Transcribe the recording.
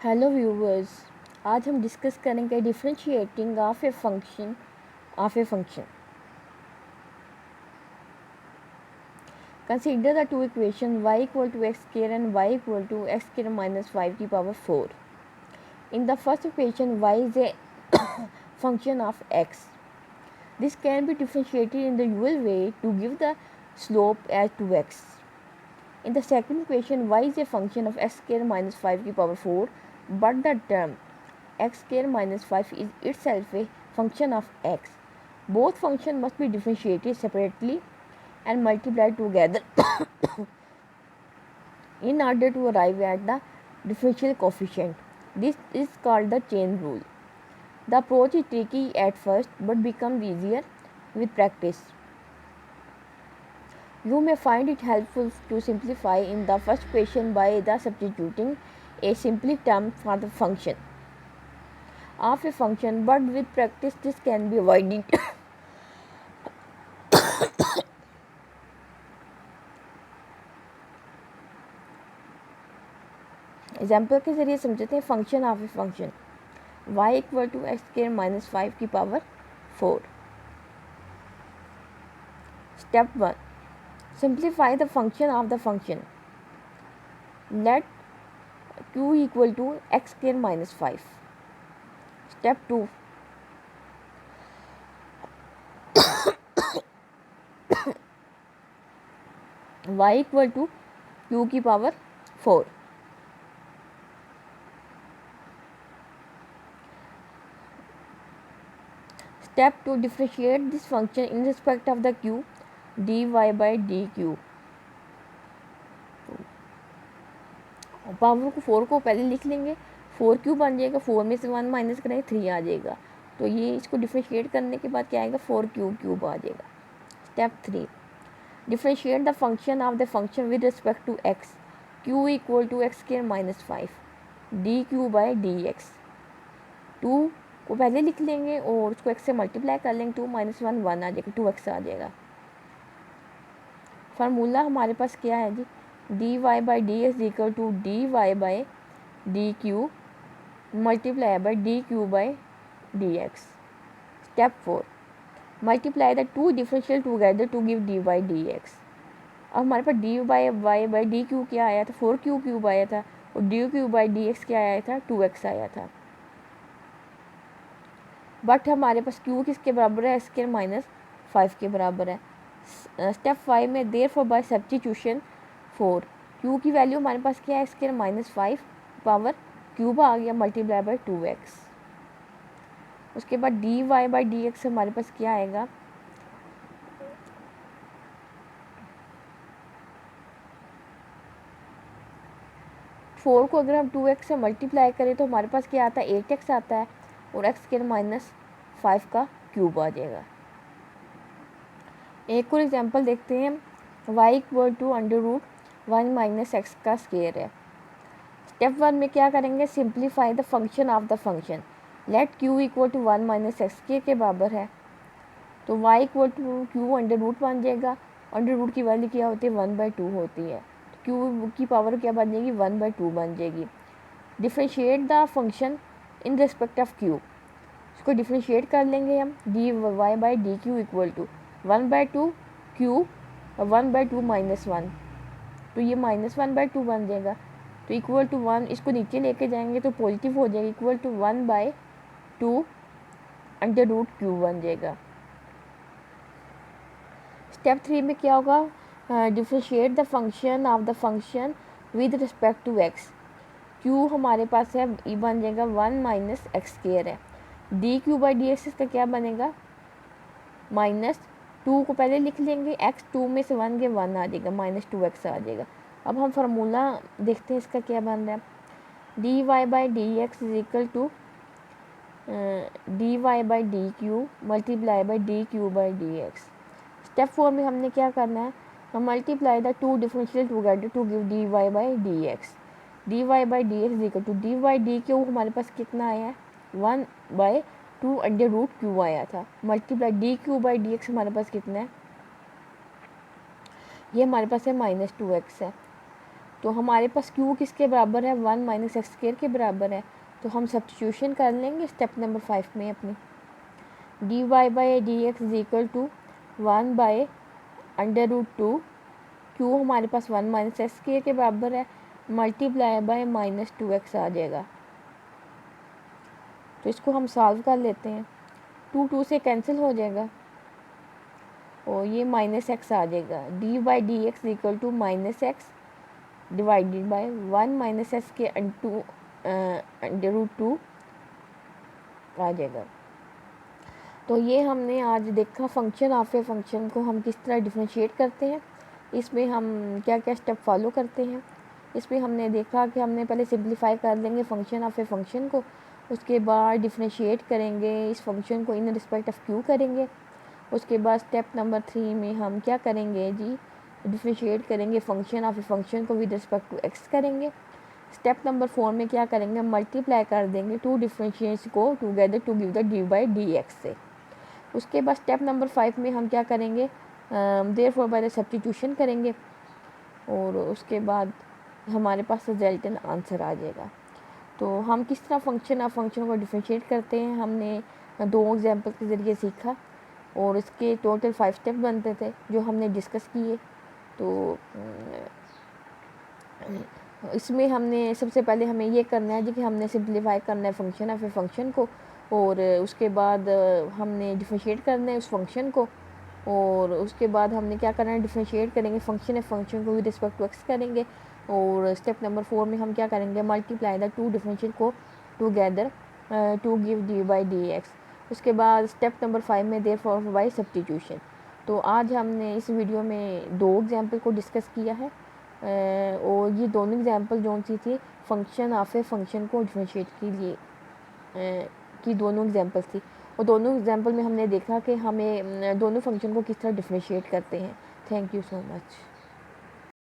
Hello viewers, आज हम discuss करेंगे differentiating of a function consider the two equation y equal to x square and y equal to x square minus 5 की power 4. In the first equation y is a function of x. This can be differentiated in the usual way to give the slope as 2x. In the second equation y is a function of x square minus 5 की power 4, but the term x square minus 5 is itself a function of x. Both functions must be differentiated separately and multiplied together in order to arrive at the differential coefficient. This is called the chain rule. The approach is tricky at first but becomes easier with practice. You may find it helpful to simplify in the first equation by the substituting a simple term for the function of a function, but with practice this can be avoided. Example के जरिए समझते हैं function of a function y equal to x square minus 5 की power 4. Step 1, simplify the function of the function. Let q equal to x square minus 5. Step 2, y equal to q की power 4. Step 2, differentiate this function in respect of the q dy by dq. Power को 4 को पहले लिख लेंगे, 4 Q बन जाएगा, 4 में से 1 माइनस करेंगे 3 आ जाएगा. तो ये इसको डिफ्रेंशिएट करने के बाद क्या आएगा, 4 क्यूब आ जाएगा. Step 3, differentiate the function of the function with respect to x. q equal to x square minus 5 d q by d x. 2 को पहले लिख लेंगे और उसको x से मल्टीप्लाई कर लेंगे, 2 माइनस 1 1 आ जाएगा, 2x आ जाएगा. फार्मूला हमारे पास क्या है जी, dy by d x equal to dy by d q multiply by d q by d x. Step 4, multiply the two differential together to give d by d x. अब हमारे पास d by d q क्या आया था, 4 cube आया था, और d q by d x क्या आया था, 2x आया था. बट हमारे पास q किसके बराबर है, एक्स स्क्वायर माइनस 5 के बराबर है. स्टेप 5 में देयरफॉर बाय सब्स्टिट्यूशन 4 q की वैल्यू हमारे पास क्या है, x square minus 5 power cube आ गया मल्टीप्लाई बाई 2x. उसके बाद dy बाई डी एक्स हमारे पास क्या आएगा, फोर को अगर हम 2x से मल्टीप्लाई करें तो हमारे पास क्या आता है, 8x आता है, और एक्स स्क्वायर माइनस 5 का क्यूब आ जाएगा. एक और एग्जांपल देखते हैं, y इक्वल टू अंडर रूट 1 माइनस एक्स का स्क्वायर है. स्टेप 1 में क्या करेंगे, simplify the function of the function. Let q equal to 1 minus x के बराबर है, तो y equal to q under root बन जाएगा. अंडर रूट की वैल्यू क्या होती है, 1/2 होती है, तो q की पावर क्या बन जाएगी, 1/2 बन जाएगी. Differentiate the function in respect of q. इसको डिफ्रेंशिएट कर लेंगे हम, dy by d q equal to 1/2 q 1/2 minus 1, तो ये माइनस 1/2 बन जाएगा. तो इक्वल टू 1, इसको नीचे लेके जाएंगे तो पॉजिटिव हो जाएगा, equal to 1/2 under root q बन जाएगा. स्टेप 3 में क्या होगा, differentiate the function of the function with respect to x. q हमारे पास है, ये बन जाएगा 1 माइनस एक्स स्क्वायर है. D q by d x इसका क्या बनेगा, माइनस 2 को पहले लिख लेंगे, x 2 में से 1 के 1 आ जाएगा, माइनस 2x आ जाएगा. अब हम फार्मूला देखते हैं इसका क्या बन रहा है, d y by d x is equal to d y by d q multiply by d q by d x. Step 4 में हमने क्या करना है, हम multiply the two differential together to give d y by d x. D y by d x equal to d y d q हमारे पास कितना आया है, 1/2 अंडर रूट क्यू आया था, multiply D q by d x हमारे पास कितना है, ये हमारे पास है -2x है. तो हमारे पास q किसके बराबर है, 1 माइनस एक्स स्क्वायर के बराबर है। तो हम सब्स्टिट्यूशन कर लेंगे स्टेप नंबर 5 में अपनी। D y by d x is equal to 1 by under root 2, q हमारे पास 1 माइनस एक्स स्क्वायर के बराबर है, मल्टीप्लाई बाय माइनस 2x आ जाएगा। तो इसको हम सॉल्व कर लेते हैं। 2 से कैंसिल हो जाएगा और ये माइनस एक्स आ जाएगा। D by d x equal to minus x divided by 1 minus x के अंडर रूट 2 आ जाएगा। तो ये हमने आज देखा फंक्शन ऑफ ए फंक्शन को हम किस तरह डिफरेंशिएट करते हैं, इसमें हम क्या क्या स्टेप फॉलो करते हैं। इसमें हमने देखा कि हमने पहले सिंप्लीफाई कर लेंगे फंक्शन ऑफ ए फंक्शन को, उसके बाद डिफरेंशिएट करेंगे इस फंक्शन को इन रिस्पेक्ट ऑफ क्यू करेंगे। उसके बाद स्टेप नंबर 3 में हम क्या करेंगे जी, डिफरेंशिएट करेंगे फंक्शन ऑफ ए फंक्शन को विद रिस्पेक्ट टू एक्स करेंगे। स्टेप नंबर 4 में क्या करेंगे, मल्टीप्लाई कर देंगे टू डिफरेंशिएट्स को together to give the d by d x से। उसके बाद स्टेप नंबर 5 में हम क्या करेंगे, देयरफॉर बाय द सब्स्टिट्यूशन करेंगे और उसके बाद हमारे पास रिजल्टेंट आंसर आ जाएगा। तो हम किस तरह फंक्शन ऑफ फंक्शन को डिफरेंशिएट करते हैं हमने 2 एग्जांपल के ज़रिए सीखा और इसके टोटल 5 स्टेप बनते थे जो हमने डिस्कस किए। तो इसमें हमने सबसे पहले हमें ये करना है जी कि हमने सिंप्लीफाई करना है फंक्शन ऑफ ए फंक्शन को और उसके बाद हमने डिफरेंशिएट करना है उस फंक्शन को और उसके बाद हमने क्या करना है, डिफरेंशिएट करेंगे फंक्शन ऑफ फंक्शन को विद रिस्पेक्ट टू एक्स करेंगे और स्टेप नंबर 4 में हम क्या करेंगे, मल्टीप्लाई द टू डिफरेंशियल को together to give d by d x. उसके बाद स्टेप नंबर 5 में देयरफॉर बाय सब्स्टिट्यूशन। तो आज हमने इस वीडियो में 2 एग्जाम्पल को डिस्कस किया है और ये दोनों एग्जाम्पल जो सी थी फंक्शन ऑफ ए फंक्शन को डिफरेंशिएट के लिए की दोनों एग्जाम्पल थी और दोनों एग्जाम्पल में हमने देखा कि हमें दोनों फंक्शन को किस तरह डिफरेंशिएट करते हैं। Thank you so much.